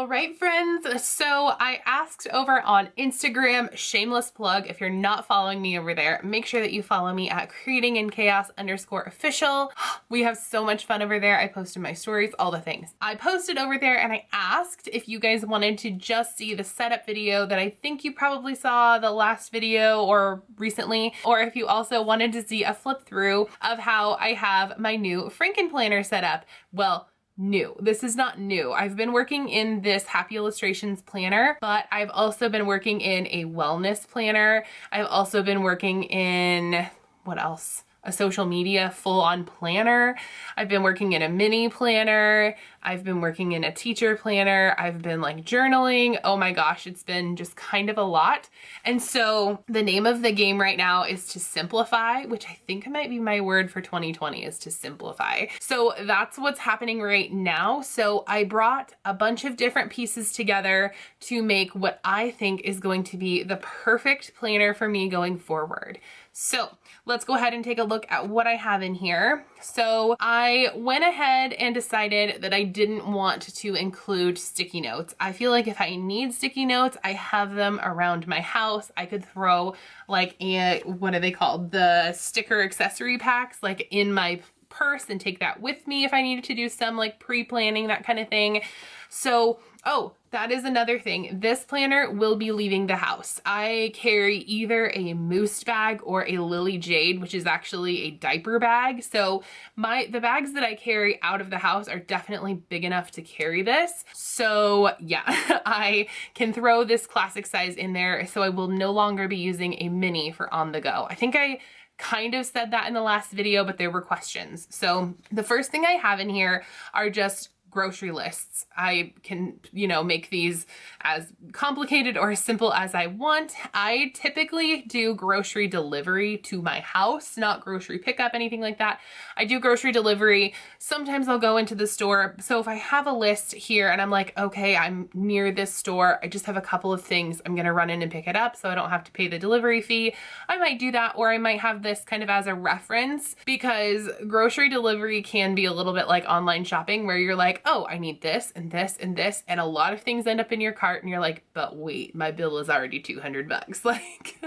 All right, friends, so I asked over on Instagram, shameless plug, if you're not following me over there, make sure that you follow me at creatinginchaos_official. We have so much fun over there. I posted my stories, all the things. I posted over there and I asked if you guys wanted to just see the setup video that I think you probably saw the last video or recently, or if you also wanted to see a flip through of how I have my new frankenplanner set up. Well, new. This is not new. I've been working in this Happy Illustrations planner, but I've also been working in a wellness planner. I've also been working in, what else? A social media full-on planner. I've been working in a mini planner. I've been working in a teacher planner. I've been like journaling. Oh my gosh, it's been just kind of a lot. And so the name of the game right now is to simplify, which I think might be my word for 2020 is to simplify. So that's what's happening right now. So I brought a bunch of different pieces together to make what I think is going to be the perfect planner for me going forward. So let's go ahead and take a look at what I have in here. So I went ahead and decided that I didn't want to include sticky notes. I feel like if I need sticky notes, I have them around my house. I could throw like what are they called? The sticker accessory packs like in my purse and take that with me if I needed to do some like pre-planning, that kind of thing. So, oh, that is another thing. This planner will be leaving the house. I carry either a moose bag or a Lily Jade, which is actually a diaper bag. So the bags that I carry out of the house are definitely big enough to carry this. So yeah, I can throw this classic size in there. So I will no longer be using a mini for on the go. I think I kind of said that in the last video, but there were questions. So the first thing I have in here are just grocery lists. I can, make these as complicated or as simple as I want. I typically do grocery delivery to my house, not grocery pickup, anything like that. I do grocery delivery. Sometimes I'll go into the store. So if I have a list here and I'm like, okay, I'm near this store, I just have a couple of things, I'm gonna run in and pick it up so I don't have to pay the delivery fee. I might do that, or I might have this kind of as a reference, because grocery delivery can be a little bit like online shopping where you're like, oh, I need this and this and this, and a lot of things end up in your cart and you're like, but wait, my bill is already 200 bucks. Like,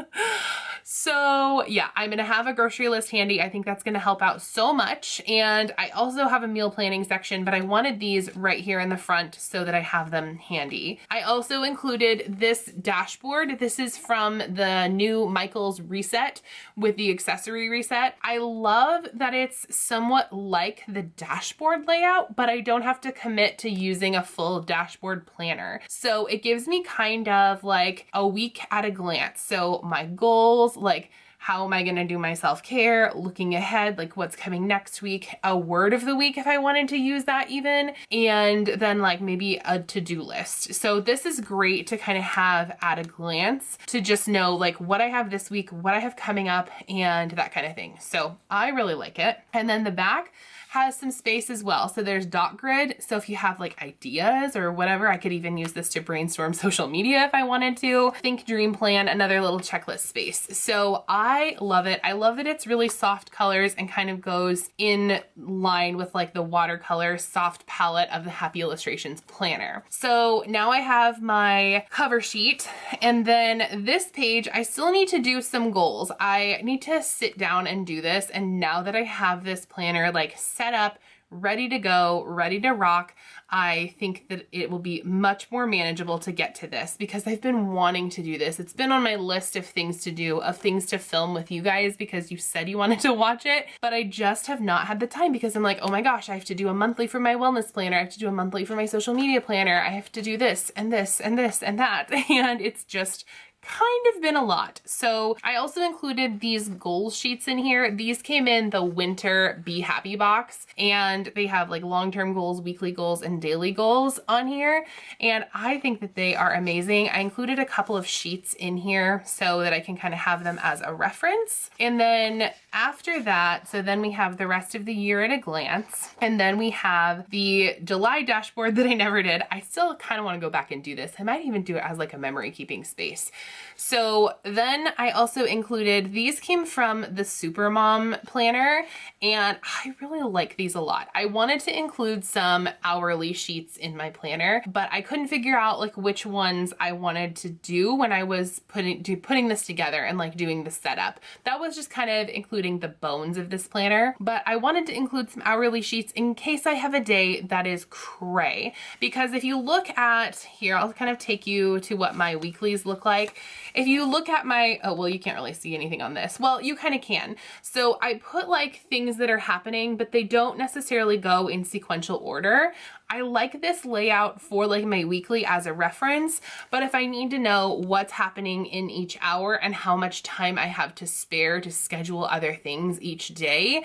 so yeah, I'm gonna have a grocery list handy. I think that's gonna help out so much. And I also have a meal planning section, but I wanted these right here in the front so that I have them handy. I also included this dashboard. This is from the new Michaels reset with the accessory reset. I love that it's somewhat like the dashboard layout, but I don't have to commit to using a full dashboard planner. So it gives me kind of like a week at a glance. So my goals, like how am I gonna do my self-care, looking ahead, like what's coming next week, a word of the week if I wanted to use that even, and then like maybe a to-do list. So this is great to kind of have at a glance to just know like what I have this week, what I have coming up, and that kind of thing. So I really like it. And then the back has some space as well. So there's dot grid. So if you have like ideas or whatever, I could even use this to brainstorm social media if I wanted to. Think, dream, plan, another little checklist space. So I love it. I love that it's really soft colors and kind of goes in line with like the watercolor soft palette of the Happy Illustrations planner. So now I have my cover sheet, and then this page, I still need to do some goals. I need to sit down and do this. And now that I have this planner like set up, ready to go, ready to rock, I think that it will be much more manageable to get to this because I've been wanting to do this. It's been on my list of things to do, of things to film with you guys because you said you wanted to watch it, but I just have not had the time because I'm like, oh my gosh, I have to do a monthly for my wellness planner. I have to do a monthly for my social media planner. I have to do this and this and this and that. And it's just kind of been a lot. So I also included these goal sheets in here. These came in the winter Be Happy box, and they have like long-term goals, weekly goals, and daily goals on here. And I think that they are amazing. I included a couple of sheets in here so that I can kind of have them as a reference. And then after that, so then we have the rest of the year at a glance. And then we have the July dashboard that I never did. I still kind of want to go back and do this. I might even do it as like a memory keeping space. So then I also included, these came from the Supermom planner, and I really like these a lot. I wanted to include some hourly sheets in my planner, but I couldn't figure out like which ones I wanted to do when I was putting this together and like doing the setup. That was just kind of including the bones of this planner, but I wanted to include some hourly sheets in case I have a day that is cray. Because if you look at here, I'll kind of take you to what my weeklies look like. If you look at my, oh, well, you can't really see anything on this. Well, you kind of can. So I put like things that are happening, but they don't necessarily go in sequential order. I like this layout for like my weekly as a reference, but if I need to know what's happening in each hour and how much time I have to spare to schedule other things each day,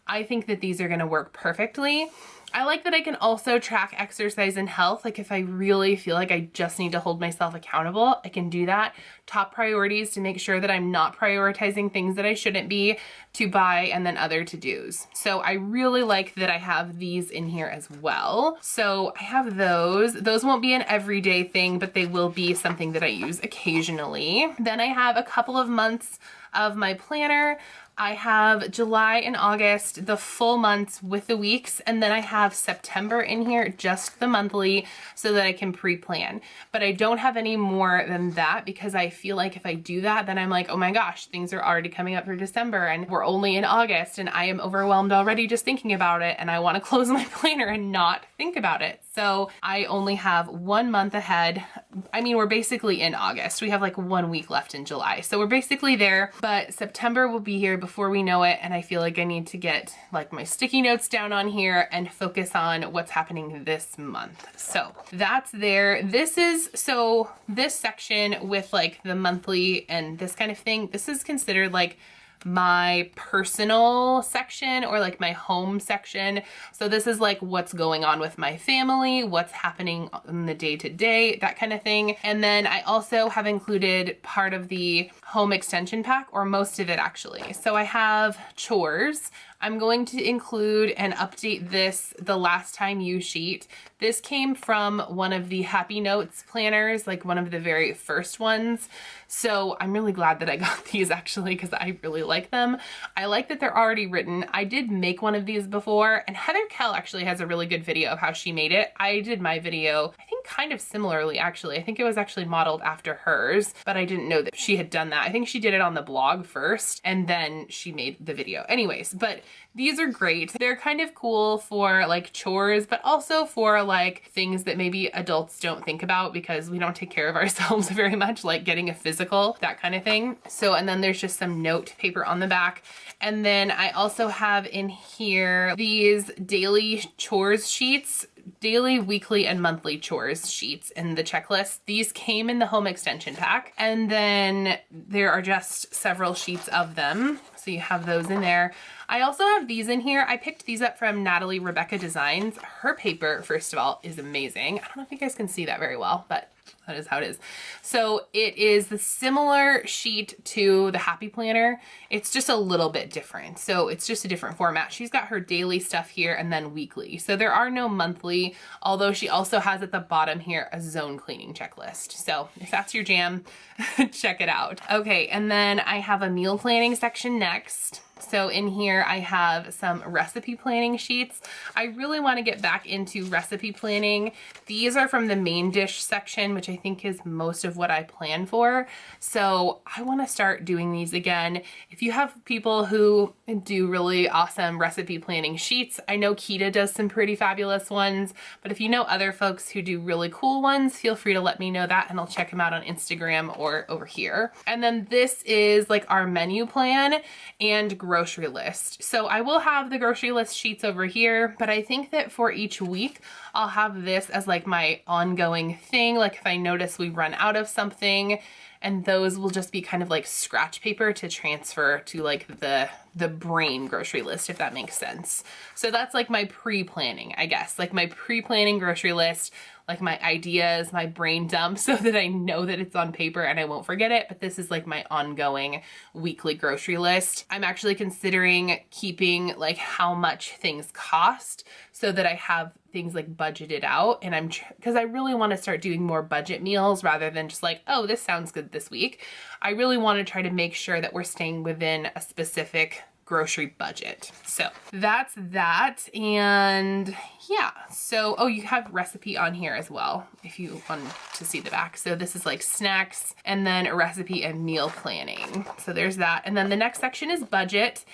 I think that these are going to work perfectly. I like that I can also track exercise and health. Like if I really feel like I just need to hold myself accountable, I can do that. Top priorities to make sure that I'm not prioritizing things that I shouldn't be to buy, and then other to-dos. So I really like that I have these in here as well. So I have those. Those won't be an everyday thing, but they will be something that I use occasionally. Then I have a couple of months of my planner. I have July and August, the full months with the weeks, and then I have September in here, just the monthly, so that I can pre-plan. But I don't have any more than that because I feel like if I do that, then I'm like, oh my gosh, things are already coming up for December and we're only in August and I am overwhelmed already just thinking about it, and I want to close my planner and not think about it. So I only have 1 month ahead. I mean, we're basically in August. We have like 1 week left in July. So we're basically there, but September will be here before we know it. And I feel like I need to get like my sticky notes down on here and focus on what's happening this month. So that's there. This is, so this section with like the monthly and this kind of thing, this is considered like my personal section or like my home section. So this is like what's going on with my family, what's happening in the day-to-day, that kind of thing. And then I also have included part of the home extension pack, or most of it actually. So I have chores. I'm going to include and update this, the last time you sheet. This came from one of the Happy Notes planners, like one of the very first ones. So I'm really glad that I got these actually, because I really like them. I like that they're already written. I did make one of these before, and Heather Kell actually has a really good video of how she made it. I did my video, I think kind of similarly actually. I think it was actually modeled after hers, but I didn't know that she had done that. I think she did it on the blog first and then she made the video. Anyways, but these are great. They're kind of cool for like chores, but also for like things that maybe adults don't think about because we don't take care of ourselves very much, like getting a physical, that kind of thing. So, and then there's just some note paper on the back. And then I also have in here these daily chores sheets, daily, weekly, and monthly chores sheets in the checklist. These came in the home extension pack, and then there are just several sheets of them. So you have those in there. I also have these in here. I picked these up from Natalie Rebecca Designs. Her paper, first of all, is amazing. I don't know if you guys can see that very well, but that is how it is. So it is the similar sheet to the Happy Planner. It's just a little bit different. So it's just a different format. She's got her daily stuff here and then weekly. So there are no monthly, although she also has at the bottom here a zone cleaning checklist. So if that's your jam, check it out. Okay, and then I have a meal planning section next. So in here I have some recipe planning sheets. I really want to get back into recipe planning. These are from the main dish section, which I think is most of what I plan for. So I want to start doing these again. If you have people who do really awesome recipe planning sheets, I know Kita does some pretty fabulous ones, but if you know other folks who do really cool ones, feel free to let me know that and I'll check them out on Instagram or over here. And then this is like our menu plan and grocery list. So I will have the grocery list sheets over here, but I think that for each week, I'll have this as like my ongoing thing. Like if I notice we run out of something, and those will just be kind of like scratch paper to transfer to like the brain grocery list, if that makes sense. So that's like my pre-planning, I guess, like my pre-planning grocery list. like my ideas, my brain dump, so that I know that it's on paper and I won't forget it. But this is like my ongoing weekly grocery list. I'm actually considering keeping like how much things cost so that I have things like budgeted out, and because I really want to start doing more budget meals rather than just like, oh, this sounds good this week. I really want to try to make sure that we're staying within a specific grocery budget. So that's that. And yeah, so, oh, you have recipe on here as well if you want to see the back. So this is like snacks and then a recipe and meal planning. So there's that. And then the next section is budget.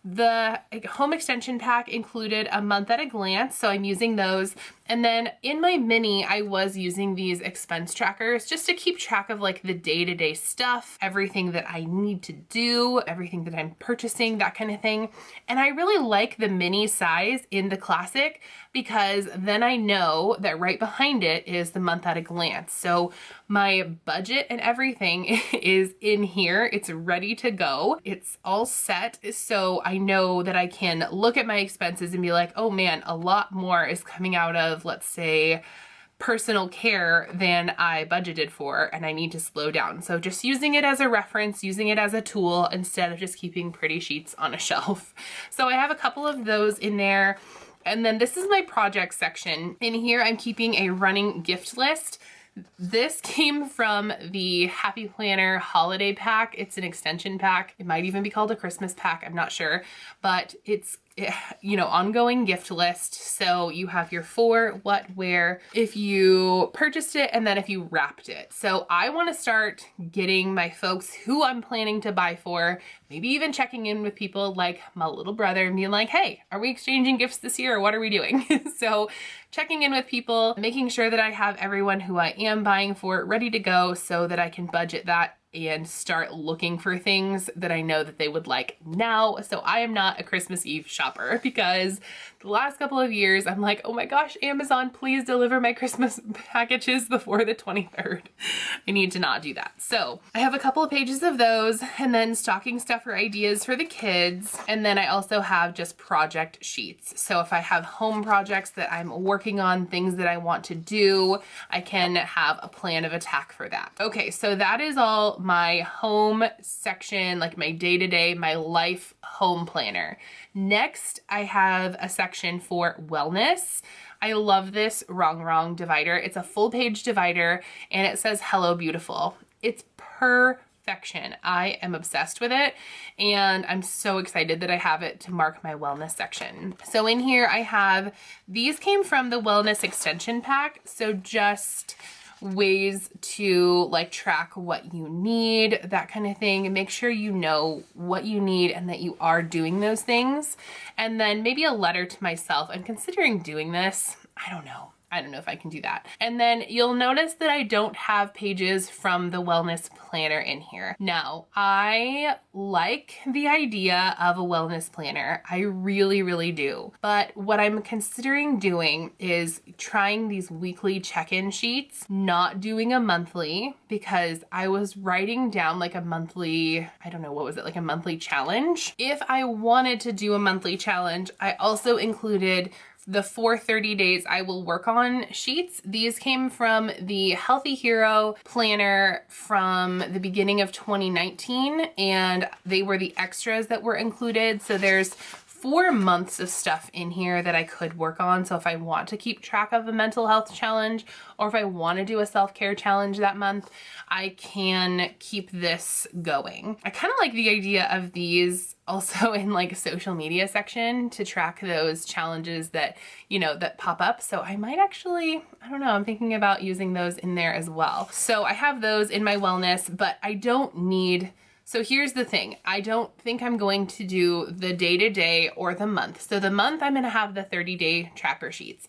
The home extension pack included a month at a glance, so I'm using those. And then in my mini, I was using these expense trackers just to keep track of like the day-to-day stuff, everything that I need to do, everything that I'm purchasing, that kind of thing. And I really like the mini size in the classic because then I know that right behind it is the month at a glance. So my budget and everything is in here. It's ready to go. It's all set. So I know that I can look at my expenses and be like, oh man, a lot more is coming out of, let's say, personal care than I budgeted for, and I need to slow down. So just using it as a reference, using it as a tool instead of just keeping pretty sheets on a shelf. So I have a couple of those in there. And then this is my project section. In here, I'm keeping a running gift list. This came from the Happy Planner holiday pack. It's an extension pack. It might even be called a Christmas pack. I'm not sure, but it's, you know, ongoing gift list. So you have your for, what, where, if you purchased it, and then if you wrapped it. So I want to start getting my folks who I'm planning to buy for, maybe even checking in with people like my little brother and being like, hey, are we exchanging gifts this year or what are we doing? So checking in with people, making sure that I have everyone who I am buying for ready to go so that I can budget that and start looking for things that I know that they would like now. So I am not a Christmas Eve shopper because the last couple of years I'm like, oh my gosh, Amazon, please deliver my Christmas packages before the 23rd. I need to not do that. So I have a couple of pages of those and then stocking stuffer ideas for the kids. And then I also have just project sheets. So if I have home projects that I'm working on, things that I want to do, I can have a plan of attack for that. Okay, so that is all my home section, like my day-to-day, my life home planner. Next, I have a section for wellness. I love this wrong divider. It's a full page divider and it says hello beautiful. It's perfection. I am obsessed with it and I'm so excited that I have it to mark my wellness section. So in here I have, these came from the wellness extension pack. So just ways to like track what you need, that kind of thing, and make sure you know what you need and that you are doing those things. And then maybe a letter to myself. I'm considering doing this. I don't know if I can do that. And then you'll notice that I don't have pages from the wellness planner in here. Now, I like the idea of a wellness planner. I really do. But what I'm considering doing is trying these weekly check-in sheets, not doing a monthly, because I was writing down like a monthly, I don't know, what was it, like a monthly challenge. If I wanted to do a monthly challenge, I also included the 30 days I will work on sheets. These came from the Healthy Hero planner from the beginning of 2019, and they were the extras that were included. So there's 4 months of stuff in here that I could work on. So if I want to keep track of a mental health challenge, or if I want to do a self-care challenge that month, I can keep this going. I kind of like the idea of these also in like a social media section to track those challenges that, you know, that pop up. So I might actually, I don't know, I'm thinking about using those in there as well. So I have those in my wellness, but I don't need, so here's the thing. I don't think I'm going to do the day-to-day or the month. So the month I'm gonna have the 30-day tracker sheets.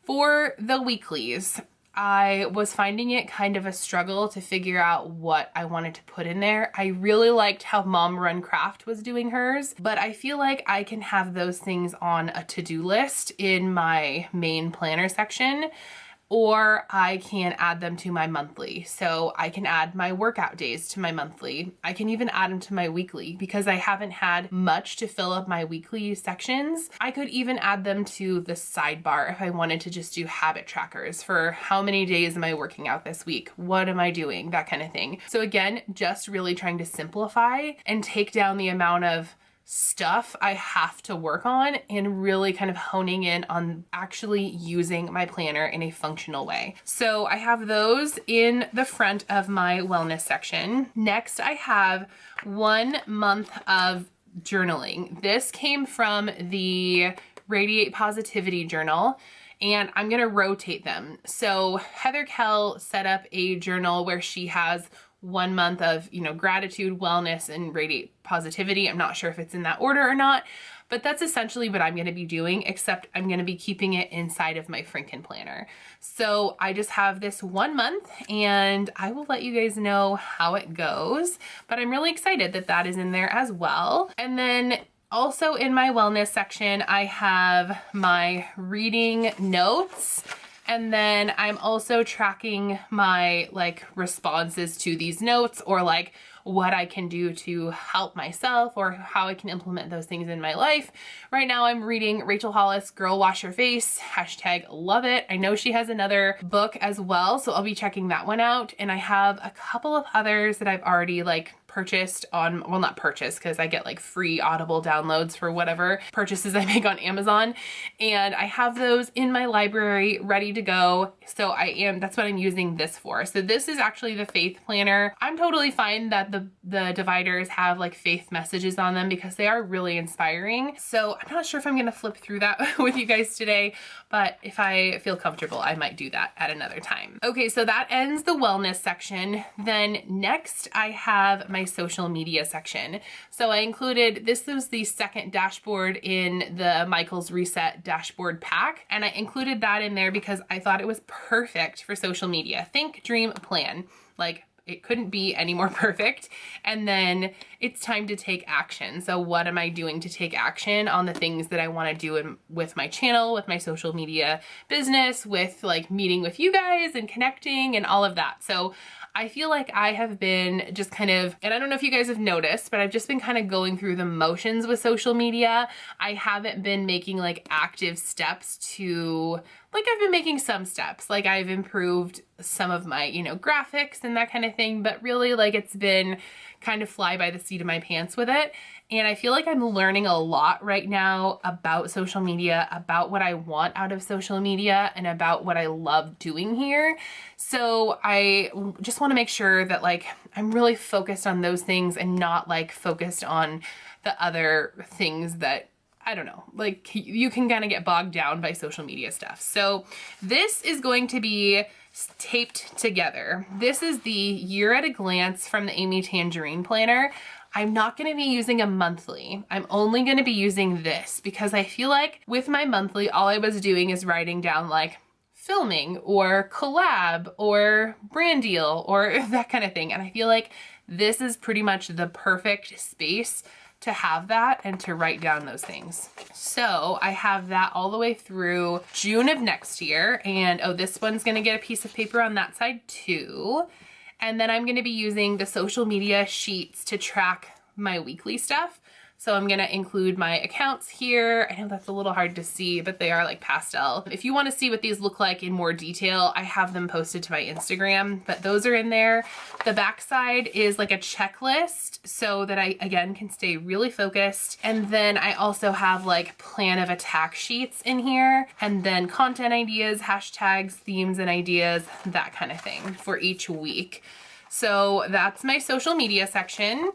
For the weeklies, I was finding it kind of a struggle to figure out what I wanted to put in there. I really liked how Mom Run Craft was doing hers, but I feel like I can have those things on a to-do list in my main planner section. or I can add them to my monthly. So I can add my workout days to my monthly. I can even add them to my weekly because I haven't had much to fill up my weekly sections. I could even add them to the sidebar if I wanted to just do habit trackers for how many days am I working out this week? What am I doing? That kind of thing. So again, just really trying to simplify and take down the amount of stuff I have to work on and really kind of honing in on actually using my planner in a functional way. So I have those in the front of my wellness section. Next, I have 1 month of journaling. This came from the Radiate Positivity journal, and I'm gonna rotate them. So Heather Kell set up a journal where she has 1 month of, gratitude, wellness, and radiate positivity. I'm not sure if it's in that order or not, but that's essentially what I'm going to be doing, except I'm going to be keeping it inside of my frankenplanner. So I just have this 1 month, and I will let you guys know how it goes, but I'm really excited that that is in there as well. And then also in my wellness section, I have my reading notes. And then I'm also tracking my responses to these notes, or what I can do to help myself, or how I can implement those things in my life. Right now I'm reading Rachel Hollis' Girl Wash Your Face, #love it. I know she has another book as well, so I'll be checking that one out. And I have a couple of others that I've already purchased on, well, not purchased because I get free Audible downloads for whatever purchases I make on Amazon. And I have those in my library ready to go. So that's what I'm using this for. So this is actually the faith planner. I'm totally fine that the dividers have faith messages on them because they are really inspiring. So I'm not sure if I'm gonna flip through that with you guys today, but if I feel comfortable, I might do that at another time. Okay, so that ends the wellness section. Then next I have my social media section. So I included, this was the second dashboard in the Michael's Reset dashboard pack, and I included that in there because I thought it was perfect for social media. Think, dream, plan. It couldn't be any more perfect. And then it's time to take action. So what am I doing to take action on the things that I want to do with my channel, with my social media business, with meeting with you guys and connecting and all of that. So I feel like I have been just kind of, and I don't know if you guys have noticed, but I've just been kind of going through the motions with social media. I haven't been making active steps to, I've been making some steps. I've improved some of my, graphics and that kind of thing, but really it's been kind of fly by the seat of my pants with it. And I feel like I'm learning a lot right now about social media, about what I want out of social media, and about what I love doing here. So I just want to make sure that I'm really focused on those things and not focused on the other things that, I don't know, you can kind of get bogged down by social media stuff. So this is going to be taped together. This is the Year at a Glance from the Amy Tangerine Planner. I'm not going to be using a monthly. I'm only going to be using this because I feel like with my monthly, all I was doing is writing down filming or collab or brand deal or that kind of thing. And I feel like this is pretty much the perfect space to have that and to write down those things. So I have that all the way through June of next year. And oh, this one's gonna get a piece of paper on that side too. And then I'm gonna be using the social media sheets to track my weekly stuff. So I'm gonna include my accounts here. I know that's a little hard to see, but they are pastel. If you wanna see what these look like in more detail, I have them posted to my Instagram, but those are in there. The back side is a checklist so that I, again, can stay really focused. And then I also have plan of attack sheets in here, and then content ideas, hashtags, themes and ideas, that kind of thing for each week. So that's my social media section.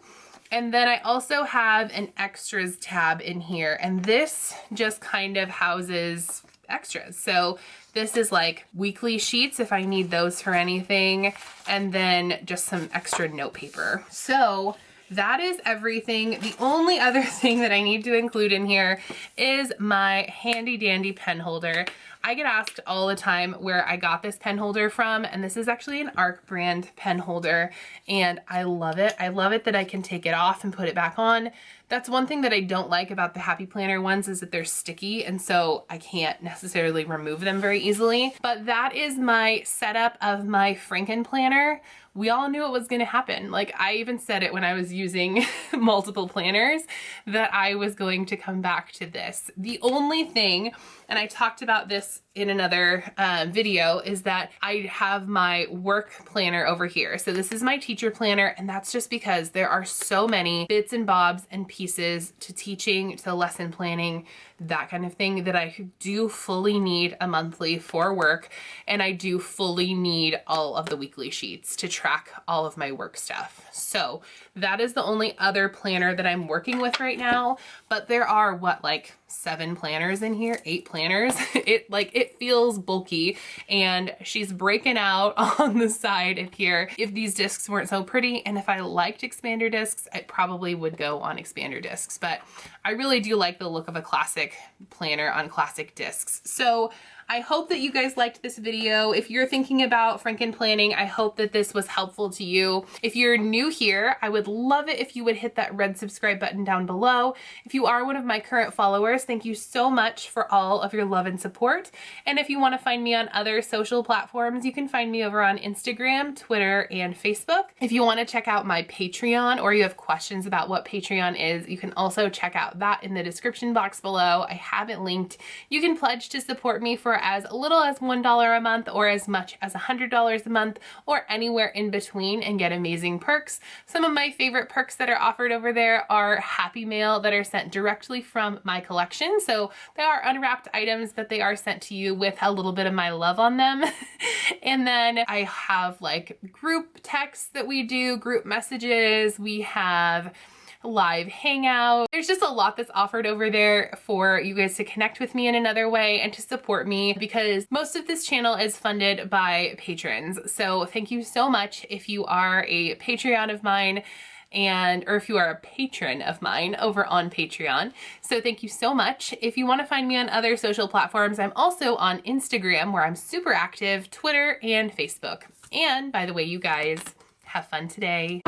And then I also have an extras tab in here, and this just kind of houses extras. So this is weekly sheets if I need those for anything, and then just some extra note paper. So that is everything. The only other thing that I need to include in here is my handy dandy pen holder. I get asked all the time where I got this pen holder from, and this is actually an ARC brand pen holder, and I love it. I love it that I can take it off and put it back on. That's one thing that I don't like about the Happy Planner ones is that they're sticky, and so I can't necessarily remove them very easily. But that is my setup of my frankenplanner. We all knew it was going to happen. Like, I even said it when I was using multiple planners that I was going to come back to this. The only thing, and I talked about this in another video, is that I have my work planner over here. So this is my teacher planner, and that's just because there are so many bits and bobs and pieces to teaching, to lesson planning, that kind of thing, that I do fully need a monthly for work, and I do fully need all of the weekly sheets to track all of my work stuff. So that is the only other planner that I'm working with right now, but there are what, like 7 planners in here, 8 planners. It feels bulky, and she's breaking out on the side of here. If these discs weren't so pretty, and if I liked expander discs, I probably would go on expander discs, but I really do like the look of a classic planner on classic discs. So I hope that you guys liked this video. If you're thinking about franken planning, I hope that this was helpful to you. If you're new here, I would love it if you would hit that red subscribe button down below. If you are one of my current followers, thank you so much for all of your love and support. And if you want to find me on other social platforms, you can find me over on Instagram, Twitter, and Facebook. If you want to check out my Patreon, or you have questions about what Patreon is, you can also check out that in the description box below. I have it linked. You can pledge to support me for as little as $1 a month, or as much as $100 a month, or anywhere in between, and get amazing perks. Some of my favorite perks that are offered over there are Happy Mail that are sent directly from my collection. So they are unwrapped items, but they are sent to you with a little bit of my love on them. And then I have like group texts that we do, group messages, we have live hangout. There's just a lot that's offered over there for you guys to connect with me in another way and to support me, because most of this channel is funded by patrons. So thank you so much if you are a Patreon of mine, or if you are a patron of mine over on Patreon. So thank you so much. If you want to find me on other social platforms, I'm also on Instagram, where I'm super active, Twitter, and Facebook. And by the way, you guys, have fun today.